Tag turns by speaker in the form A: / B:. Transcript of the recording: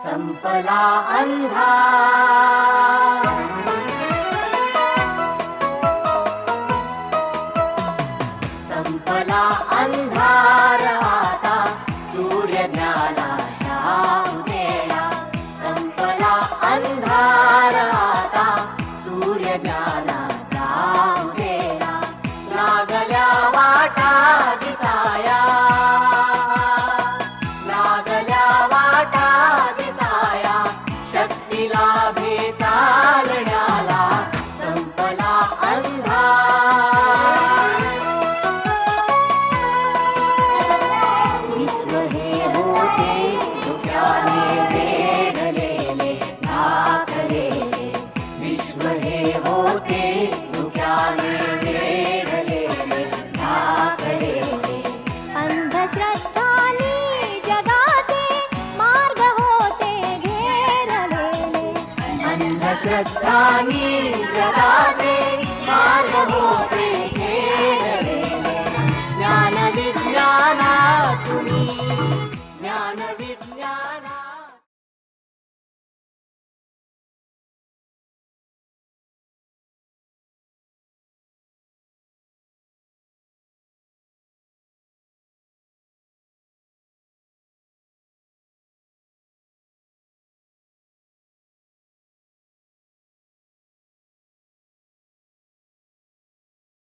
A: संपला अंधार, संपला अंधार आता सूर्य ज्ञानाचा उदया, संपला अंधार आता सूर्य ज्ञानाचा उदया, लागल्या वाटा दिसाया, लागल्या वाटा दिसाया, शक्ती लाभे चालण्याला, संपला अंधार, विश्व हे होते धुक्याने वेढलेले झाकलेले, विश्व हे होते धुक्याने वेढलेले झाकलेले,
B: अंधश्रद्धानी जगाचे मार्ग होते घेरलेले,
A: अंधश्रद्धानी जगाचे मार्ग होते घेरलेले, ज्ञान विज्ञानातुनी, ज्ञान विज्ञान